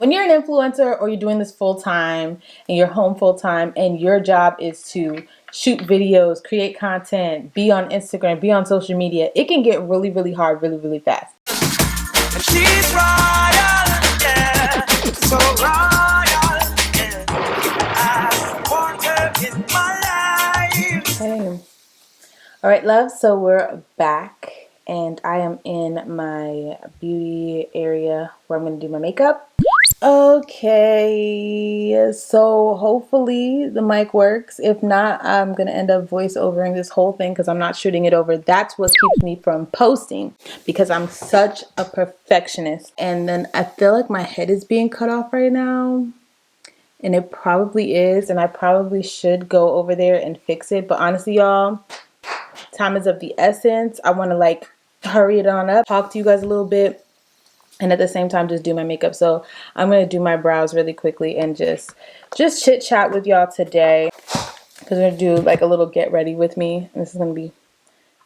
When you're an influencer or you're doing this full time and you're home full time and your job is to shoot videos, create content, be on Instagram, be on social media, it can get really, really hard really, really fast. And she's royal, yeah, so royal, yeah. I want her in my life. Hey. All right, love. So we're back and I am in my beauty area where I'm going to do my makeup. Okay, so hopefully the mic works. If not, I'm gonna end up voice overing this whole thing because I'm not shooting it over. That's what keeps me from posting because I'm such a perfectionist. And then I feel like my head is being cut off right now, and it probably is, and I probably should go over there and fix it. But honestly, y'all, time is of the essence. I want to like hurry it on up, talk to you guys a little bit, and at the same time just do my makeup. So I'm going to do my brows really quickly and just chit chat with y'all today because we're going to do like a little get ready with me. And this is going to be,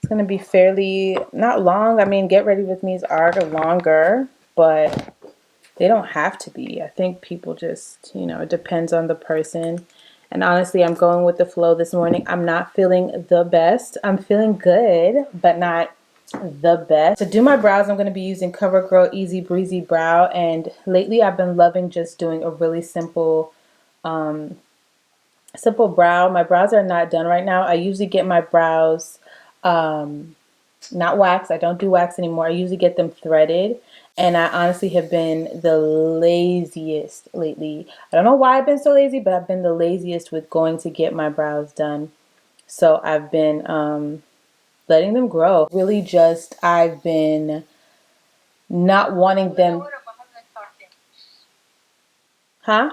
it's going to be fairly not long. I mean, get ready with me's are longer, but they don't have to be. I think people just, you know, it depends on the person. And honestly, I'm going with the flow this morning. I'm not feeling the best. I'm feeling good, but not the best. To do my brows, I'm going to be using CoverGirl Easy Breezy Brow, and lately I've been loving just doing a really simple simple brow. My brows are not done right now. I usually get my brows not wax. I don't do wax anymore. I usually get them threaded, and I honestly have been the laziest lately. I don't know why I've been so lazy, but I've been the laziest with going to get my brows done. So I've been letting them grow. Really just, I've been not wanting them. Huh?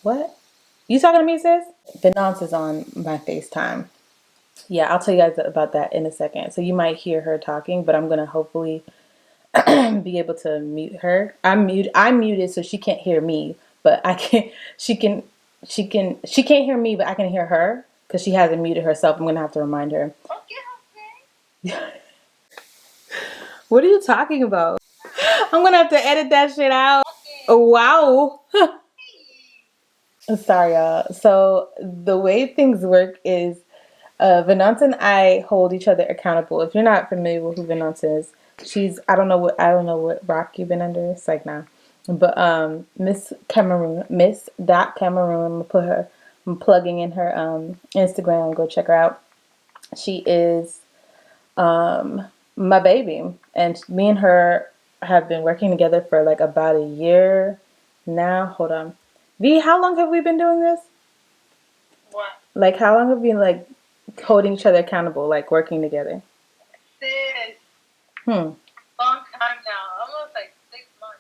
What? You talking to me, sis? Venance is on my FaceTime. Yeah, I'll tell you guys about that in a second. So you might hear her talking, but I'm gonna hopefully be able to mute her. I'm muted so she can't hear me, but I can she can't hear me, but I can hear her because she hasn't muted herself. I'm gonna have to remind her. What are you talking about? I'm gonna have to edit that shit out. Oh, wow. Sorry, y'all. So the way things work is Venance and I hold each other accountable. If you're not familiar with who Venance is, she's I don't know what rock you've been under. It's like nah. But Miss Dot Cameroon, I'm plugging in her Instagram, go check her out. She is my baby, and me and her have been working together for like about a year now. Hold on. V, how long have we been doing this? What? Like, how long have we been like holding each other accountable, like working together? Sis. Long time now. Almost like 6 months.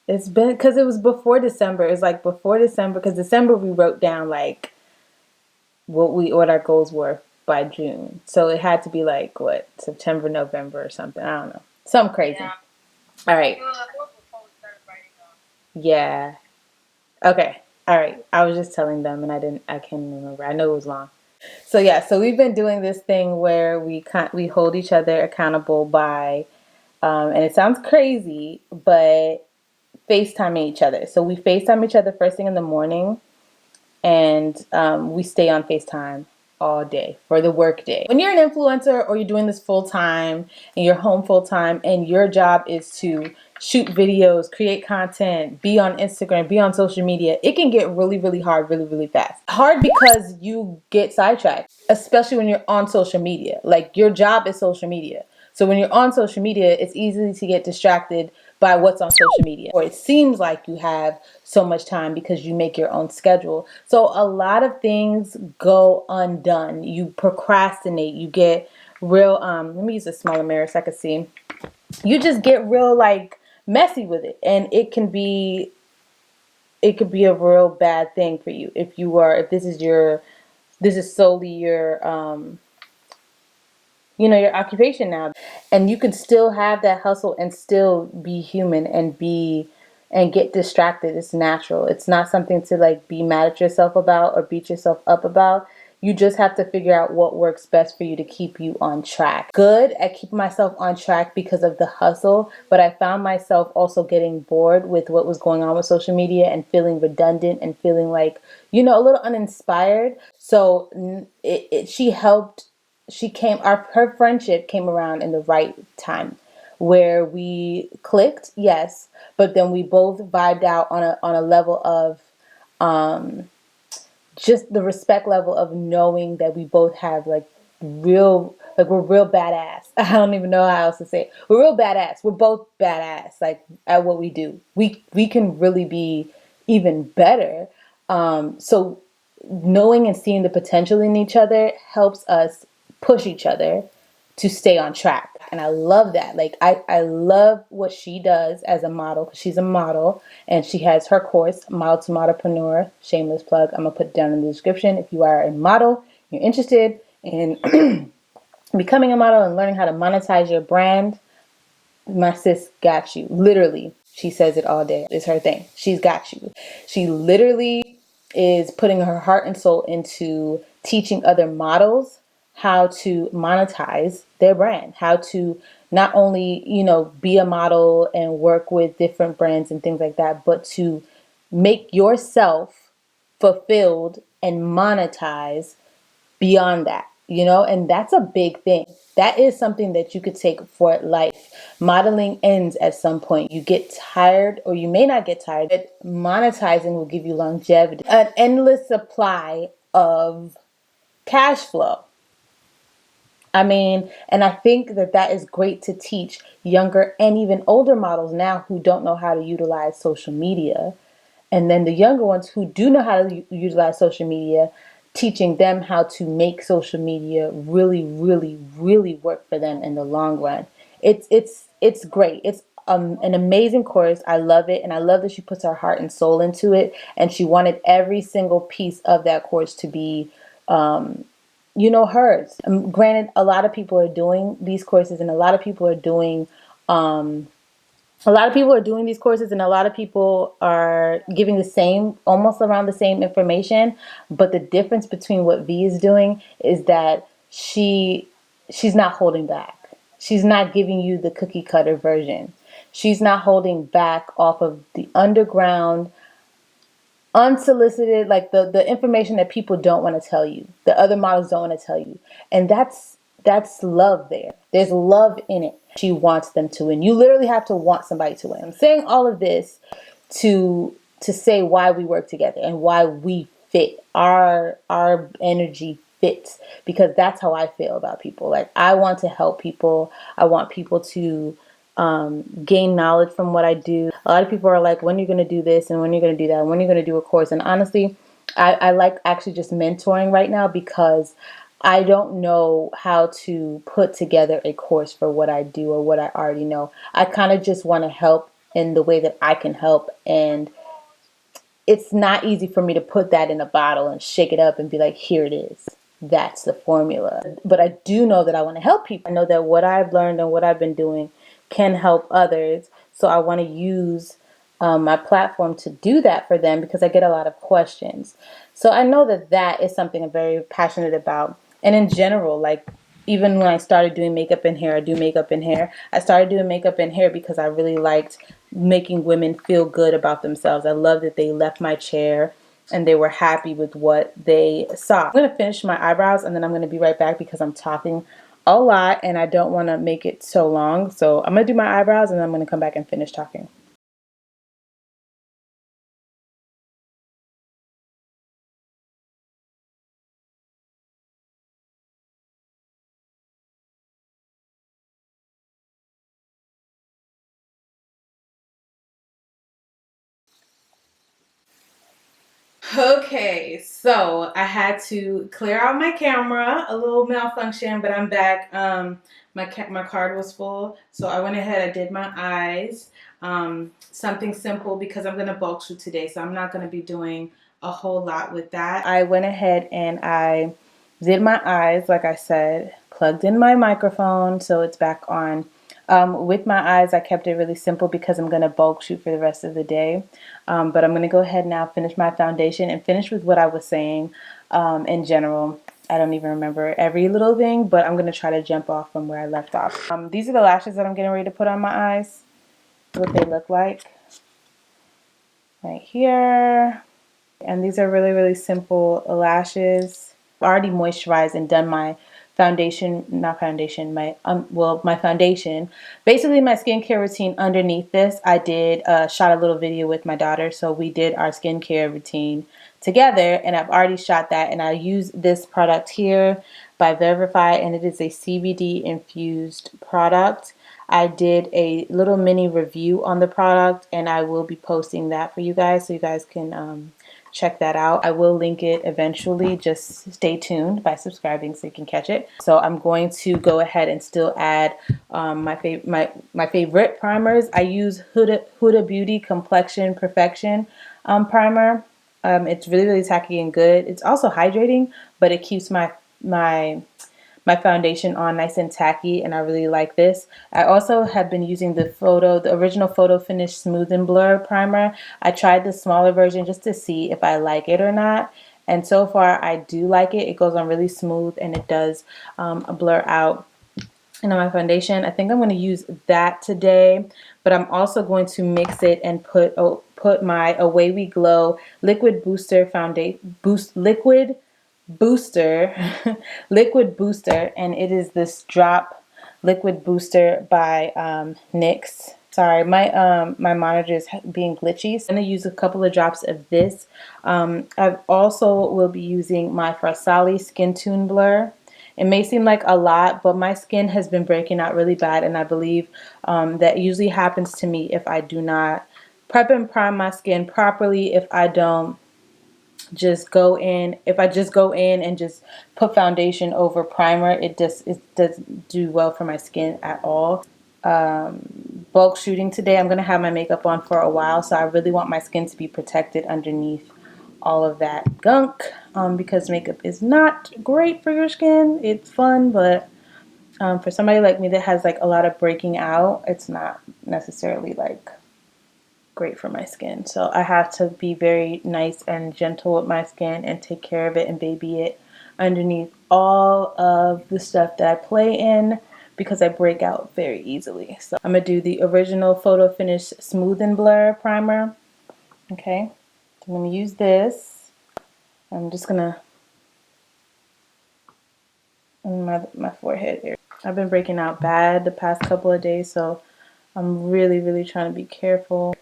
It's been because it was before December. It's like before December because December we wrote down like what our goals were by June. So it had to be like what September, November or something. I don't know. Something crazy. Yeah. All right. It was before we started writing on. Yeah. Okay. All right. I was just telling them and I can't remember. I know it was long. So yeah, so we've been doing this thing where we hold each other accountable by and it sounds crazy, but FaceTiming each other. So we FaceTime each other first thing in the morning, and we stay on FaceTime all day for the work day. When you're an influencer or you're doing this full time and you're home full time and your job is to shoot videos, create content, be on Instagram, be on social media, it can get really, really hard really, really fast. Hard because you get sidetracked, especially when you're on social media. Like your job is social media. So when you're on social media, it's easy to get distracted by what's on social media. Or it seems like you have so much time because you make your own schedule. So a lot of things go undone. You procrastinate. You get real, let me use a smaller mirror so I can see. You just get real like messy with it. And it could be a real bad thing for you if this is solely your your occupation now, and you can still have that hustle and still be human and get distracted. It's natural. It's not something to like be mad at yourself about or beat yourself up about. You just have to figure out what works best for you to keep you on track. Good at keeping myself on track because of the hustle, but I found myself also getting bored with what was going on with social media and feeling redundant and feeling like, a little uninspired. So she helped. She came. Her friendship came around in the right time, where we clicked, yes, but then we both vibed out on a level of just the respect level of knowing that we both have we're real badass. I don't even know how else to say it. We're real badass. We're both badass, like, at what we do. We can really be even better. So knowing and seeing the potential in each other helps us push each other to stay on track. And I love that. Like, I love what she does as a model, because she's a model and she has her course, Model to Modelpreneur, shameless plug. I'm going to put it down in the description. If you are a model, you're interested in becoming a model and learning how to monetize your brand, my sis got you. Literally, she says it all day. It's her thing. She's got you. She literally is putting her heart and soul into teaching other models how to monetize their brand, how to not only, be a model and work with different brands and things like that, but to make yourself fulfilled and monetize beyond that, and that's a big thing. That is something that you could take for life. Modeling ends at some point. You get tired, or you may not get tired, but monetizing will give you longevity, an endless supply of cash flow. I mean, and I think that that is great to teach younger and even older models now who don't know how to utilize social media. And then the younger ones who do know how to utilize social media, teaching them how to make social media really, really, really work for them in the long run. It's great. It's an amazing course. I love it, and I love that she puts her heart and soul into it. And she wanted every single piece of that course to be, hers. Granted, a lot of people are doing these courses, and a lot of people are doing these courses, and a lot of people are giving the same, almost around the same information. But the difference between what V is doing is that she's not holding back. She's not giving you the cookie cutter version. She's not holding back off of the underground, unsolicited, like the information that people don't want to tell you, the other models don't want to tell you. And that's love there. There's love in it. She wants them to win. You literally have to want somebody to win. I'm saying all of this to say why we work together and why we fit. Our energy fits, because that's how I feel about people. Like, I want to help people. I want people to gain knowledge from what I do. A lot of people are like, when are you going to do this, and when are you going to do that, and when are you going to do a course? And honestly, I like actually just mentoring right now, because I don't know how to put together a course for what I do or what I already know. I kind of just want to help in the way that I can help. And it's not easy for me to put that in a bottle and shake it up and be like, here it is. That's the formula. But I do know that I want to help people. I know that what I've learned and what I've been doing can help others. So I want to use my platform to do that for them, because I get a lot of questions. So I know that that is something I'm very passionate about. And in general, like, even when I started doing makeup and hair, I do makeup and hair. I started doing makeup and hair because I really liked making women feel good about themselves. I love that they left my chair and they were happy with what they saw. I'm going to finish my eyebrows, and then I'm going to be right back, because I'm talking a lot and I don't want to make it so long. So I'm going to do my eyebrows, and then I'm going to come back and finish talking. Okay, so I had to clear out my camera, a little malfunction, but I'm back. My card was full, so I went ahead. I did my eyes. Something simple, because I'm gonna bulk shoot today, so I'm not gonna be doing a whole lot with that. I went ahead and I did my eyes, like I said, plugged in my microphone, so it's back on. With my eyes, I kept it really simple because I'm going to bulk shoot for the rest of the day. But I'm going to go ahead now, finish my foundation, and finish with what I was saying in general. I don't even remember every little thing, but I'm going to try to jump off from where I left off. These are the lashes that I'm getting ready to put on my eyes. What they look like. Right here. And these are really, really simple lashes. I've already moisturized and done my foundation, not foundation, my foundation. Basically my skincare routine underneath this. I did shot a little video with my daughter, so we did our skincare routine together, and I've already shot that, and I use this product here by Verify, and it is a CBD infused product. I did a little mini review on the product, and I will be posting that for you guys so you guys can check that out. I will link it eventually. Just stay tuned by subscribing so you can catch it. So I'm going to go ahead and still add my favorite primers. I use Huda Beauty Complexion Perfection primer. It's really, really tacky and good. It's also hydrating, but it keeps my foundation on nice and tacky, and I really like this. I also have been using the original Photo Finish Smooth and Blur primer. I tried the smaller version just to see if I like it or not, and so far I do like it. It goes on really smooth, and it does blur out. And on my foundation, I think I'm going to use that today, but I'm also going to mix it and put my Away We Glow Liquid Booster Foundation Booster liquid booster, and it is this drop liquid booster by NYX. Sorry, my monitor is being glitchy, so I'm gonna use a couple of drops of this. I also will be using my Farsali Skin Tune Blur. It may seem like a lot, but my skin has been breaking out really bad, and I believe that usually happens to me if I do not prep and prime my skin properly, if I don't just go in. If I just go in and just put foundation over primer, it doesn't do well for my skin at all. Bulk shooting today. I'm going to have my makeup on for a while, so I really want my skin to be protected underneath all of that gunk, because makeup is not great for your skin. It's fun, but for somebody like me that has like a lot of breaking out, it's not necessarily like great for my skin. So I have to be very nice and gentle with my skin and take care of it and baby it underneath all of the stuff that I play in, because I break out very easily. So I'm going to do the original Photo Finish Smooth and Blur primer. Okay, so I'm going to use this. I'm just going to on my forehead area. I've been breaking out bad the past couple of days, so I'm really, really trying to be careful.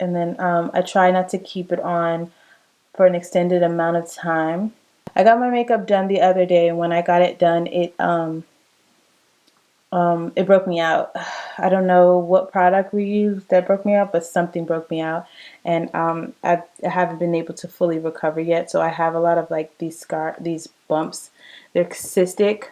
And then I try not to keep it on for an extended amount of time. I got my makeup done the other day, and when I got it done, it broke me out. I don't know what product we used that broke me out, but something broke me out, and I haven't been able to fully recover yet. So I have a lot of like these bumps. They're cystic,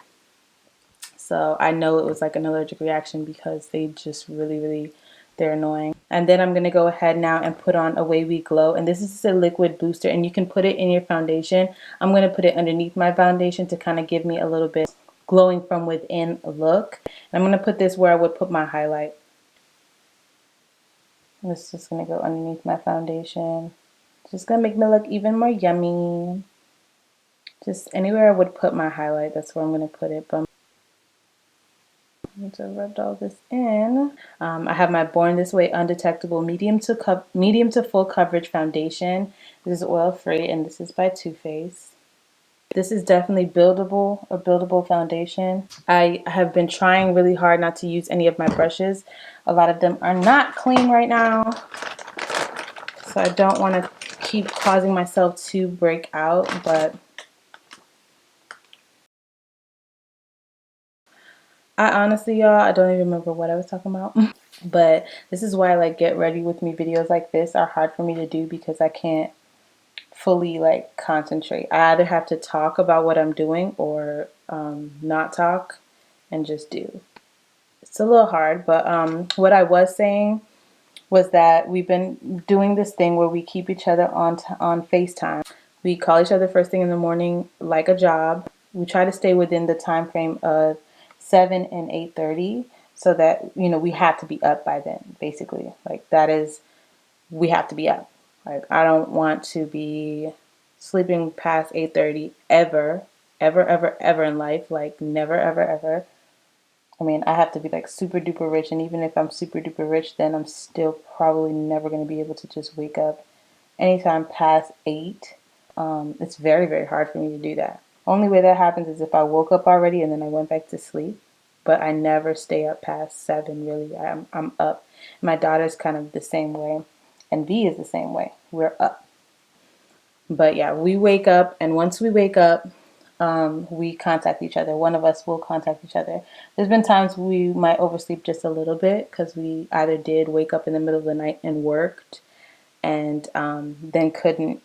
so I know it was like an allergic reaction because they just really, really, they're annoying. And then I'm going to go ahead now and put on Away We Glow. And this is a liquid booster, and you can put it in your foundation. I'm going to put it underneath my foundation to kind of give me a little bit glowing from within look. And I'm going to put this where I would put my highlight. This is just going to go underneath my foundation. It's just going to make me look even more yummy. Just anywhere I would put my highlight, that's where I'm going to put it. But to rub all this in. I have my Born This Way Undetectable medium to full coverage foundation. This is oil free, and this is by Too Faced. This is definitely a buildable foundation. I have been trying really hard not to use any of my brushes. A lot of them are not clean right now, so I don't want to keep causing myself to break out, but I honestly, y'all, I don't even remember what I was talking about. But this is why like get ready with me videos like this are hard for me to do, because I can't fully like concentrate. I either have to talk about what I'm doing or not talk and just do. It's a little hard, but what I was saying was that we've been doing this thing where we keep each other on FaceTime. We call each other first thing in the morning like a job. We try to stay within the time frame of 7 and 8:30, so that we have to be up by then. Basically, like that is, we have to be up. Like I don't want to be sleeping past 8:30 ever, ever, ever, ever in life. Like, never, ever, ever. I mean, I have to be like super duper rich, and even if I'm super duper rich, then I'm still probably never going to be able to just wake up anytime past 8. It's very, very hard for me to do that. Only way that happens is if I woke up already and then I went back to sleep. But I never stay up past 7, really. I'm up. My daughter's kind of the same way, and V is the same way. We're up. But yeah, we wake up, and once we wake up, we contact each other. One of us will contact each other. There's been times we might oversleep just a little bit because we either did wake up in the middle of the night and worked, and then couldn't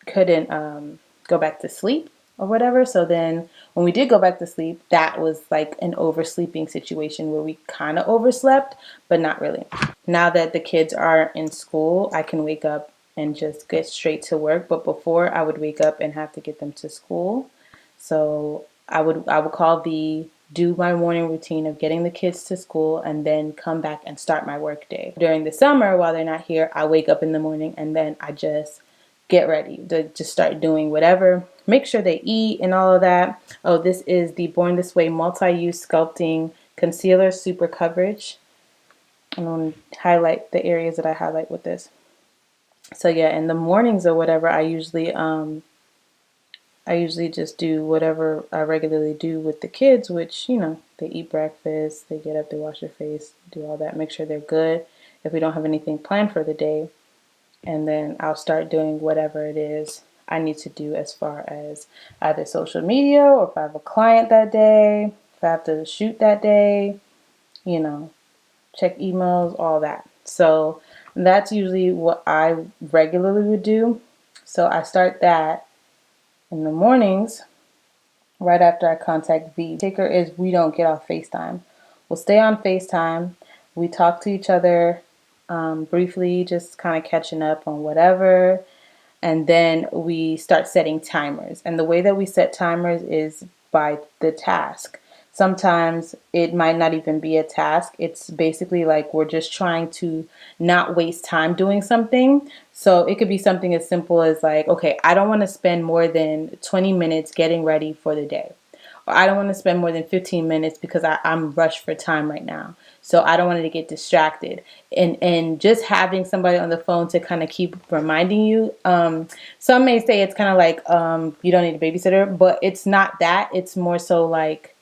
go back to sleep or whatever. So then when we did go back to sleep, that was like an oversleeping situation where we kind of overslept, but not really. Now that the kids are in school, I can wake up and just get straight to work. But before, I would wake up and have to get them to school. So I would call V, do my morning routine of getting the kids to school, and then come back and start my work day. During the summer, while they're not here, I wake up in the morning and then I just get ready to just start doing whatever. Make sure they eat and all of that. Oh, this is the Born This Way Multi-Use Sculpting Concealer Super Coverage. I'm going to highlight the areas that I highlight with this. So yeah, in the mornings or whatever, I usually just do whatever I regularly do with the kids, which, they eat breakfast, they get up, they wash their face, do all that, make sure they're good. If we don't have anything planned for the day, and then I'll start doing whatever it is I need to do as far as either social media, or if I have a client that day, if I have to shoot that day, check emails, all that. So that's usually what I regularly would do. So I start that in the mornings right after I contact V. The kicker is we don't get off FaceTime. We'll stay on FaceTime. We talk to each other briefly, just kind of catching up on whatever. And then we start setting timers. And the way that we set timers is by the task. Sometimes it might not even be a task. It's basically like we're just trying to not waste time doing something. So it could be something as simple as like, okay, I don't want to spend more than 20 minutes getting ready for the day. Or I don't want to spend more than 15 minutes because I'm rushed for time right now. So I don't want to get distracted. And just having somebody on the phone to kind of keep reminding you. Some may say it's kind of like you don't need a babysitter, but it's not that. It's more so like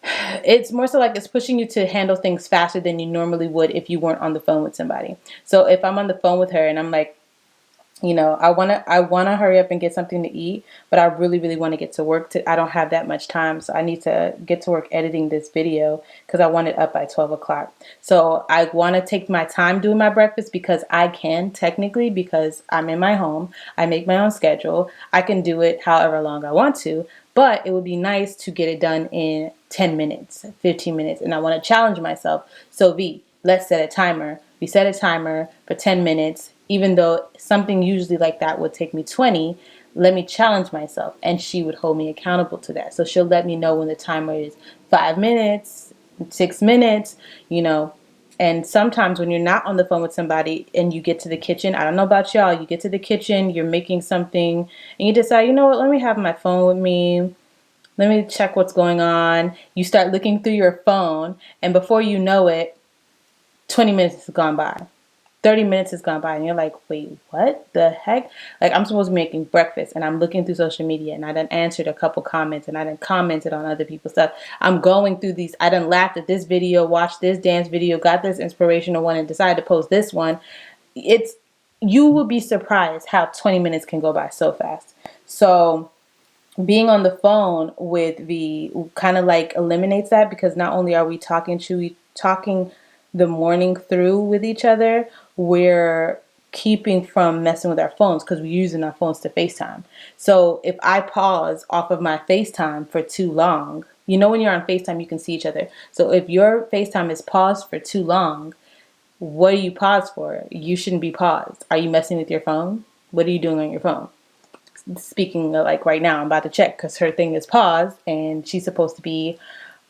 it's pushing you to handle things faster than you normally would if you weren't on the phone with somebody. So if I'm on the phone with her and I'm like, I wanna hurry up and get something to eat, but I really, really want to get to work. I don't have that much time, so I need to get to work editing this video because I want it up by 12 o'clock. So I want to take my time doing my breakfast because I can technically, because I'm in my home, I make my own schedule. I can do it however long I want to, but it would be nice to get it done in 10 minutes, 15 minutes, and I want to challenge myself. So V, let's set a timer. We set a timer for 10 minutes, even though something usually like that would take me 20. Let me challenge myself, and she would hold me accountable to that. So she'll let me know when the timer is 5 minutes, 6 minutes, and sometimes when you're not on the phone with somebody and you get to the kitchen, I don't know about y'all, you get to the kitchen, you're making something, and you decide, you know what, let me have my phone with me. Let me check what's going on. You start looking through your phone, and before you know it, 20 minutes has gone by. 30 minutes has gone by, and you're like, wait, what the heck? Like, I'm supposed to be making breakfast, and I'm looking through social media, and I done answered a couple comments, and I done commented on other people's stuff. I'm going through these. I done laughed at this video, watched this dance video, got this inspirational one, and decided to post this one. You will be surprised how 20 minutes can go by so fast. So being on the phone with the kind of like eliminates that, because not only are we talking the morning through with each other, we're keeping from messing with our phones because we're using our phones to FaceTime. So if I pause off of my FaceTime for too long, when you're on FaceTime, you can see each other. So if your FaceTime is paused for too long, what are you paused for? You shouldn't be paused. Are you messing with your phone? What are you doing on your phone? Speaking of, like right now, I'm about to check because her thing is paused and I'm supposed to be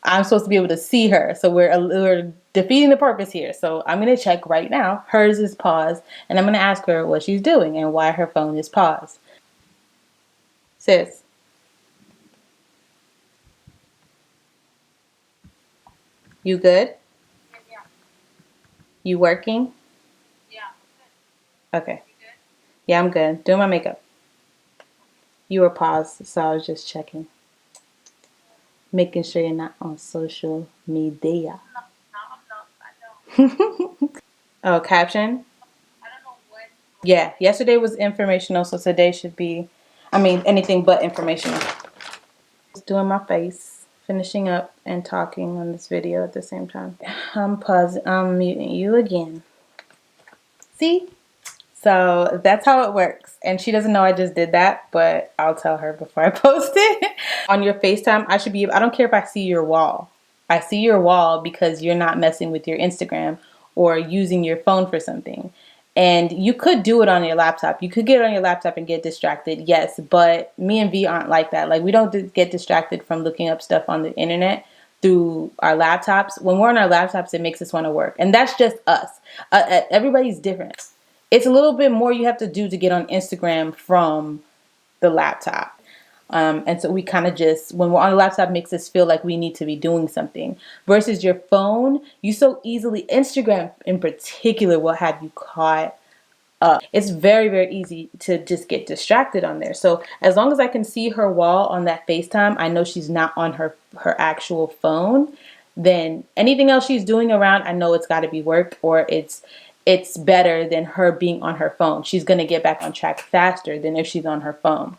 able to see her. So we're defeating the purpose here. So I'm going to check right now. Hers is paused, and I'm going to ask her what she's doing and why her phone is paused. Sis, You good? Yeah. You working? Yeah. Okay. You good? Yeah, I'm good. Doing my makeup. You were paused, so I was just checking. Making sure you're not on social media. No, I'm not. I don't. Oh, caption? I don't know when. Yeah, yesterday was informational, so today should be, anything but informational. Just doing my face, finishing up and talking on this video at the same time. I'm muting you again. See? So that's how it works. And she doesn't know I just did that, but I'll tell her before I post it. On your FaceTime, I don't care if I see your wall. I see your wall because you're not messing with your Instagram or using your phone for something. And you could do it on your laptop. You could get on your laptop and get distracted, yes. But me and V aren't like that. Like, we don't get distracted from looking up stuff on the internet through our laptops. When we're on our laptops, it makes us want to work. And that's just us. Everybody's different. It's a little bit more you have to do to get on Instagram from the laptop. And so we kind of just, when we're on a laptop, makes us feel like we need to be doing something. Versus your phone, you so easily, Instagram in particular, will have you caught up. It's very, very easy to just get distracted on there. So as long as I can see her wall on that FaceTime, I know she's not on her actual phone. Then anything else she's doing around, I know it's got to be work, or it's better than her being on her phone. She's going to get back on track faster than if she's on her phone.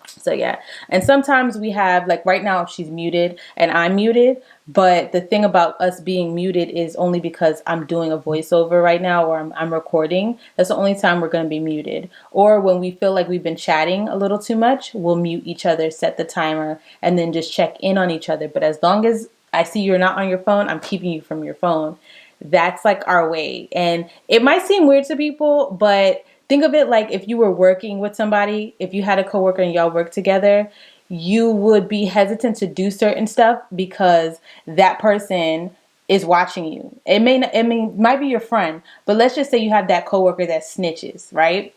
So yeah, and sometimes we have, like right now she's muted and I'm muted, but the thing about us being muted is only because I'm doing a voiceover right now, or I'm recording. That's the only time we're going to be muted. Or when we feel like we've been chatting a little too much, we'll mute each other, set the timer, and then just check in on each other. But as long as I see you're not on your phone, I'm keeping you from your phone. That's like our way. And it might seem weird to people, but think of it like if you were working with somebody, if you had a coworker and y'all work together, you would be hesitant to do certain stuff because that person is watching you. Might be your friend, but let's just say you have that coworker that snitches, right?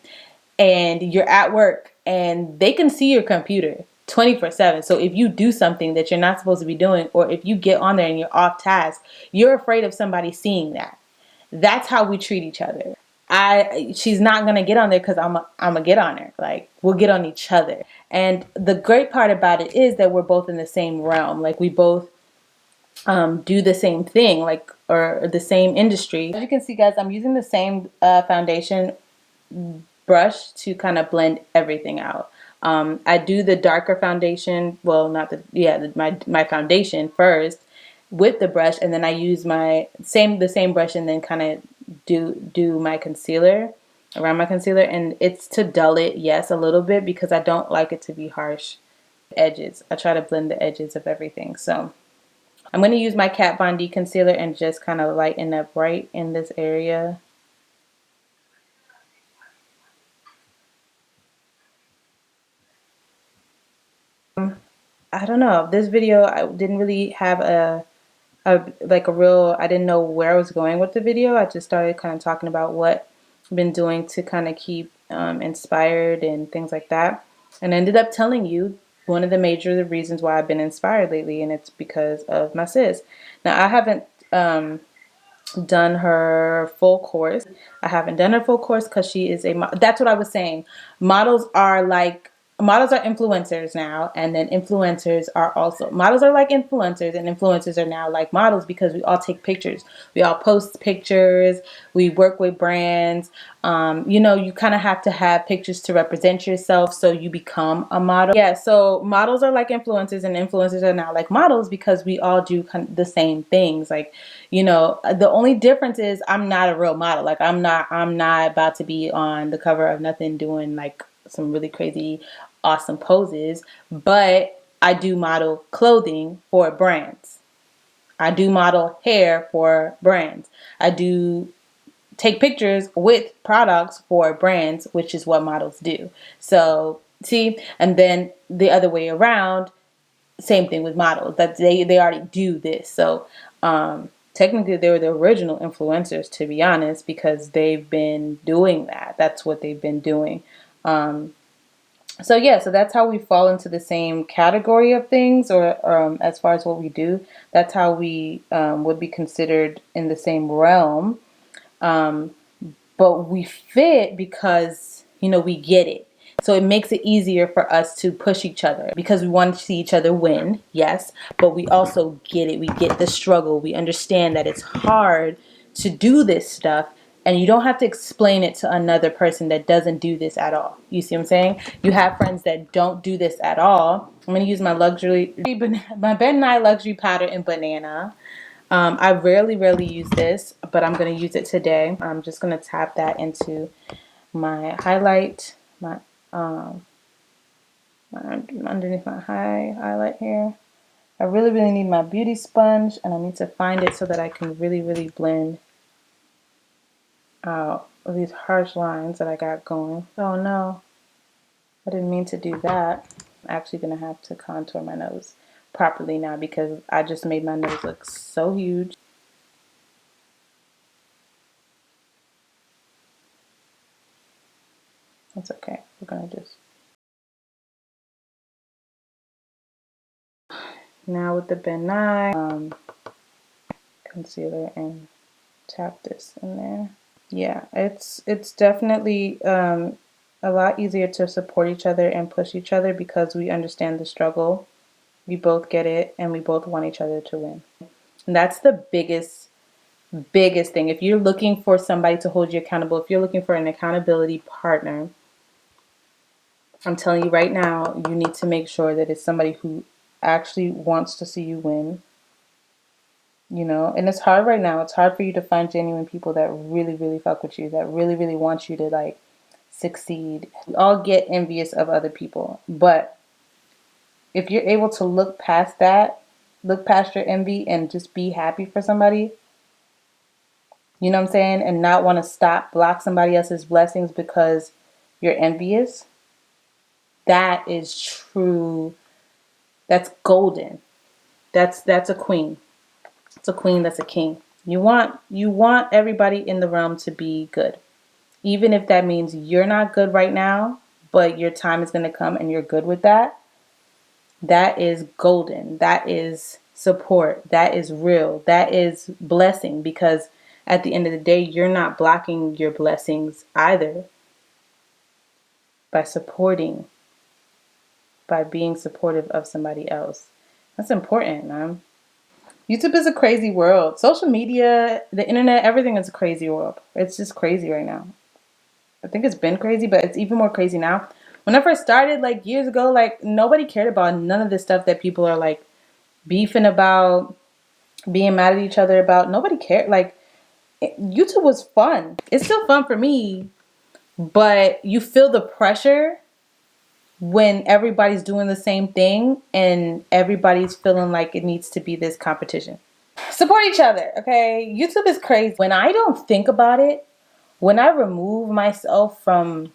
And you're at work and they can see your computer 24/7. So if you do something that you're not supposed to be doing, or if you get on there and you're off task, you're afraid of somebody seeing that. That's how we treat each other. She's not gonna get on there because I'm gonna get on her. Like, we'll get on each other. And the great part about it is that we're both in the same realm. Like, we both do the same thing, like, or the same industry. As you can see, guys, I'm using the same foundation brush to kind of blend everything out. I do the darker foundation, well, not the, yeah, my foundation first with the brush, and then I use the same brush, and then kind of do my concealer around my concealer, and it's to dull it, yes, a little bit, because I don't like it to be harsh. Edges, I try to blend the edges of everything. So I'm going to use my Kat Von D concealer and just kind of lighten up right in this area. I don't know. This video, I didn't really have I didn't know where I was going with the video. I just started kind of talking about what I've been doing to kind of keep inspired and things like that. And I ended up telling you one of the major reasons why I've been inspired lately, and it's because of my sis. Now, I haven't done her full course. I haven't done her full course because she is that's what I was saying. Models are influencers now, and then models are like influencers, and influencers are now like models, because we all take pictures. We all post pictures. We work with brands. You kind of have to have pictures to represent yourself, so you become a model. Yeah, so models are like influencers, and influencers are now like models, because we all do kind of the same things. Like, the only difference is I'm not a real model. Like, I'm not about to be on the cover of nothing doing like some really crazy awesome poses, but I do model clothing for brands. I do model hair for brands. I do take pictures with products for brands, which is what models do. So, see, and then the other way around, same thing with models, that they already do this. So technically they were the original influencers, to be honest, because they've been doing that. That's what they've been doing. So yeah, so that's how we fall into the same category of things, or as far as what we do, that's how we would be considered in the same realm. Um, but we fit because we get it. So it makes it easier for us to push each other because we want to see each other win, yes, but we also get it. We get the struggle. We understand that it's hard to do this stuff, and you don't have to explain it to another person that doesn't do this at all. You see what I'm saying? You have friends that don't do this at all. I'm going to use my my Ben Nye luxury powder in banana. I rarely use this, but I'm going to use it today. I'm just going to tap that into my highlight, um, underneath my highlight here. I really need my beauty sponge, and I need to find it so that I can really blend out these harsh lines that I got going. Oh no, I didn't mean to do that. I'm actually going to have to contour my nose properly now because I just made my nose look so huge. That's okay. We're going to just... Now with the Ben Nye concealer, and tap this in there. Yeah, it's definitely a lot easier to support each other and push each other because we understand the struggle. We both get it, and we both want each other to win. And that's the biggest thing. If you're looking for somebody to hold you accountable, if you're looking for an accountability partner, I'm telling you right now, you need to make sure that it's somebody who actually wants to see you win. And it's hard right now. It's hard for you to find genuine people that really fuck with you, that really want you to like succeed. We all get envious of other people, but if you're able to look past that, look past your envy and just be happy for somebody, you know what I'm saying, and not want to block somebody else's blessings because you're envious, that is true. That's golden. That's a queen. It's a queen, that's a king. You want everybody in the realm to be good. Even if that means you're not good right now, but your time is going to come and you're good with that. That is golden. That is support. That is real. That is blessing, because at the end of the day, you're not blocking your blessings either by supporting, by being supportive of somebody else. That's important, man. YouTube is a crazy world. Social media, the internet, everything is a crazy world. It's just crazy right now. I think it's been crazy, but it's even more crazy now. When I first started, like years ago, like nobody cared about none of this stuff that people are like beefing about, being mad at each other about. Nobody cared. Like YouTube was fun. It's still fun for me, but you feel the pressure when everybody's doing the same thing and everybody's feeling like it needs to be this competition. Support each other, okay? YouTube is crazy. When I don't think about it, when I remove myself from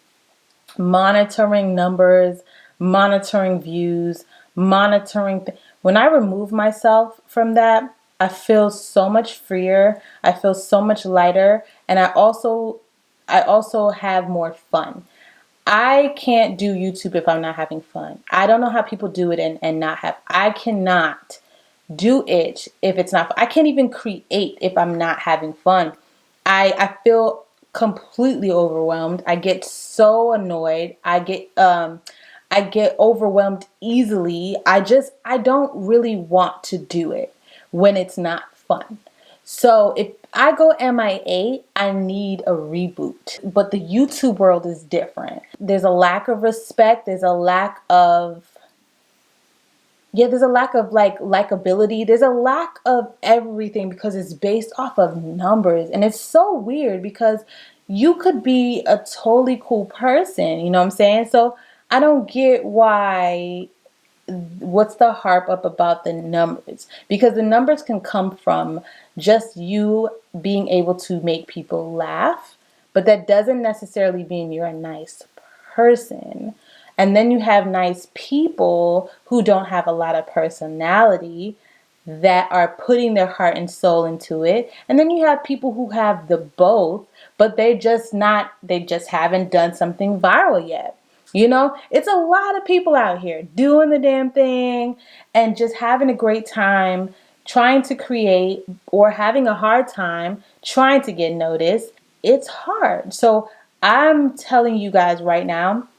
monitoring numbers, monitoring views, when I remove myself from that, I feel so much freer. I feel so much lighter, and I also have more fun. I can't do YouTube if I'm not having fun. I don't know how people do it and not have. I cannot do it if it's not fun. I can't even create if I'm not having fun. I feel completely overwhelmed. I get so annoyed. I get overwhelmed easily. I don't really want to do it when it's not fun. So if I go MIA, I need a reboot. But the YouTube world is different. There's a lack of respect. There's a lack of like likability. There's a lack of everything because it's based off of numbers. And it's so weird because you could be a totally cool person, you know what I'm saying? So I don't get what's the harp up about the numbers, because the numbers can come from just you being able to make people laugh, but that doesn't necessarily mean you're a nice person. And then you have nice people who don't have a lot of personality that are putting their heart and soul into it. And then you have people who have the both, but they just haven't done something viral yet. You know, it's a lot of people out here doing the damn thing and just having a great time trying to create, or having a hard time trying to get noticed. It's hard. So I'm telling you guys right now,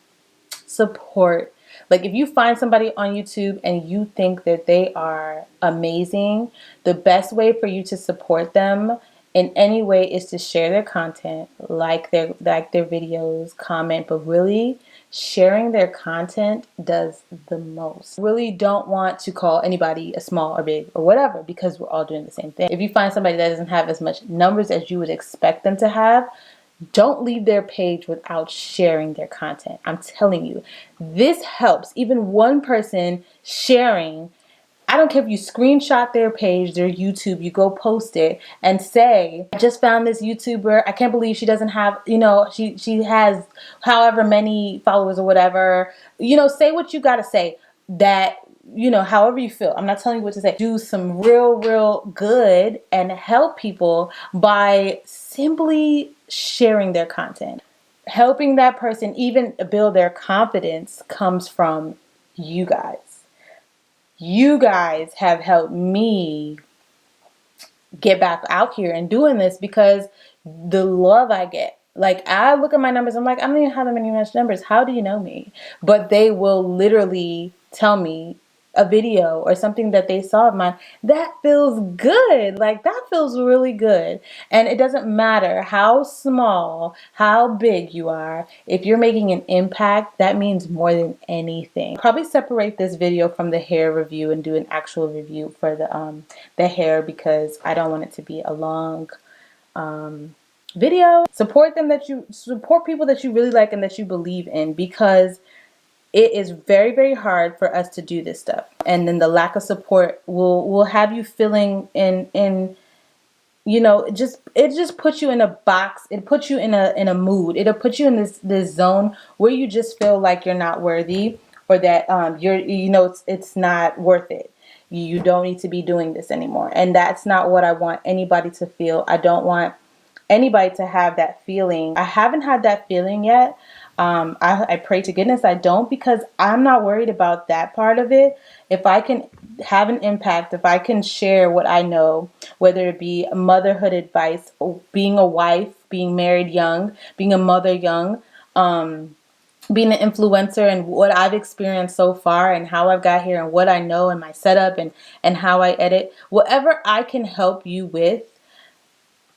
support. Like, if you find somebody on YouTube and you think that they are amazing, the best way for you to support them in any way is to share their content, like their videos, comment, but really sharing their content does the most. Really don't want to call anybody a small or big or whatever, because we're all doing the same thing. If you find somebody that doesn't have as much numbers as you would expect them to have, don't leave their page without sharing their content. I'm telling you, this helps. Even one person sharing, I don't care if you screenshot their page, their YouTube, you go post it and say, I just found this YouTuber. I can't believe she doesn't have, she has however many followers or whatever. Say what you got to say, that, however you feel. I'm not telling you what to say. Do some real, real good and help people by simply sharing their content. Helping that person even build their confidence comes from you guys. You guys have helped me get back out here and doing this, because the love I get. Like, I look at my numbers, I'm like, I don't even have that many much numbers. How do you know me? But they will literally tell me a video or something that they saw of mine. That feels good. Like, that feels really good. And it doesn't matter how small, how big you are. If you're making an impact, that means more than anything. Probably separate this video from the hair review and do an actual review for the hair, because I don't want it to be a long video. Support people that you really like and that you believe in, because it is very, very hard for us to do this stuff. And then the lack of support will have you feeling in it just puts you in a box. It puts you in a mood. It'll put you in this zone where you just feel like you're not worthy, or that it's not worth it. You don't need to be doing this anymore. And that's not what I want anybody to feel. I don't want anybody to have that feeling. I haven't had that feeling yet. I pray to goodness I don't, because I'm not worried about that part of it. If I can have an impact, if I can share what I know, whether it be motherhood advice, being a wife, being married young, being a mother young, being an influencer, and what I've experienced so far and how I've got here and what I know and my setup and how I edit, whatever I can help you with,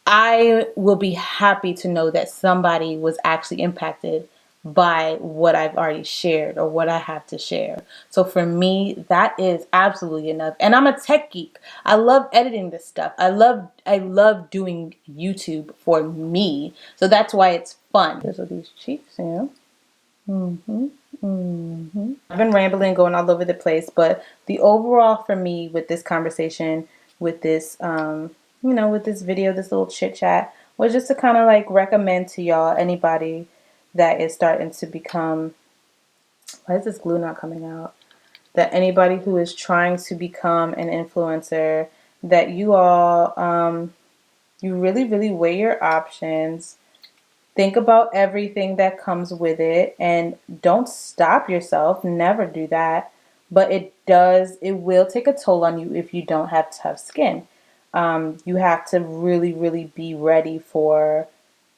I will be happy to know that somebody was actually impacted by what I've already shared or what I have to share. So for me, that is absolutely enough. And I'm a tech geek. I love editing this stuff. I love doing YouTube for me. So that's why it's fun. Those are these cheeks, yeah. I've been rambling, going all over the place, but the overall for me with this conversation, with this, with this video, this little chit chat, was just to kind of like recommend to y'all, anybody that is starting to become, why is this glue not coming out? That anybody who is trying to become an influencer, that you all, you really, really weigh your options. Think about everything that comes with it, and don't stop yourself. Never do that. But it will take a toll on you if you don't have tough skin. You have to really, really be ready for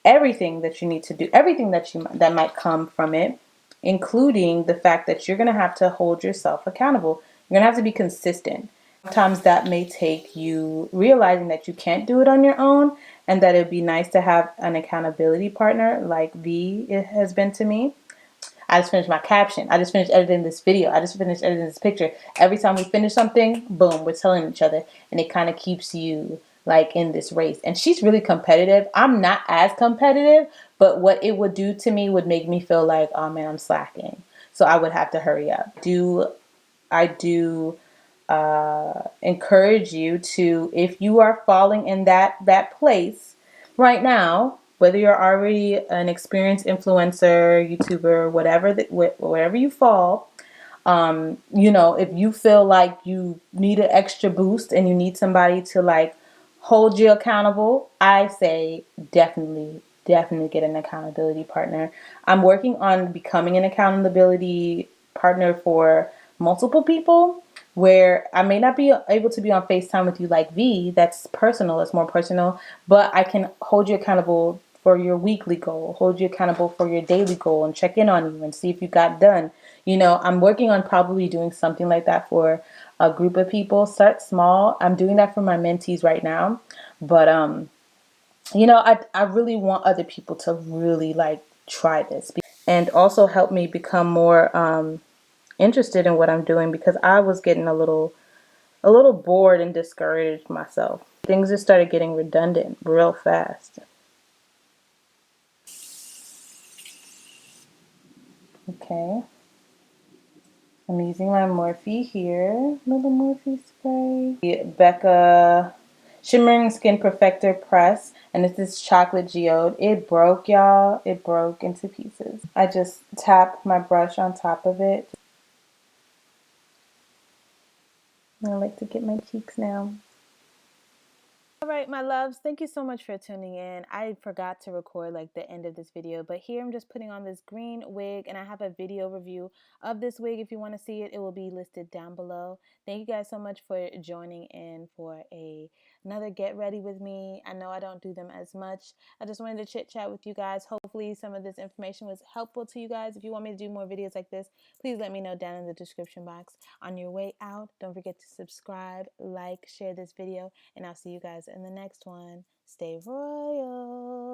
everything that you need to do, everything that might come from it, including the fact that you're going to have to hold yourself accountable. You're going to have to be consistent. Sometimes that may take you realizing that you can't do it on your own, and that it'd be nice to have an accountability partner like V it has been to me. I just finished my caption. I just finished editing this video. I just finished editing this picture. Every time we finish something, boom, we're telling each other. And it kind of keeps you like in this race. And she's really competitive. I'm not as competitive, but what it would do to me would make me feel like, oh man, I'm slacking. So I would have to hurry up. I do encourage you to, if you are falling in that place right now, whether you're already an experienced influencer, YouTuber, wherever you fall, if you feel like you need an extra boost and you need somebody to like hold you accountable, I say definitely definitely get an accountability partner. I'm working on becoming an accountability partner for multiple people where I may not be able to be on FaceTime with you like V, that's personal, it's more personal, but I can hold you accountable for your weekly goal, hold you accountable for your daily goal, and check in on you and see if you got done. You know, I'm working on probably doing something like that for a group of people. Start small. I'm doing that for my mentees right now, but you know, I really want other people to really like try this and also help me become more interested in what I'm doing, because I was getting a little bored and discouraged myself. Things just started getting redundant real fast. Okay, I'm using my Morphe here, little Morphe spray. Becca Shimmering Skin Perfector Press, and this is chocolate geode. It broke, y'all. It broke into pieces. I just tap my brush on top of it. I like to get my cheeks now. All right, my loves, thank you so much for tuning in. I forgot to record like the end of this video, but here I'm just putting on this green wig, and I have a video review of this wig. If you want to see it, it will be listed down below. Thank you guys so much for joining in for another Get Ready with me. I know I don't do them as much. I just wanted to chit chat with you guys. Hopefully some of this information was helpful to you guys. If you want me to do more videos like this, please let me know down in the description box. On your way out, don't forget to subscribe, like, share this video, and I'll see you guys in the next one. Stay royal.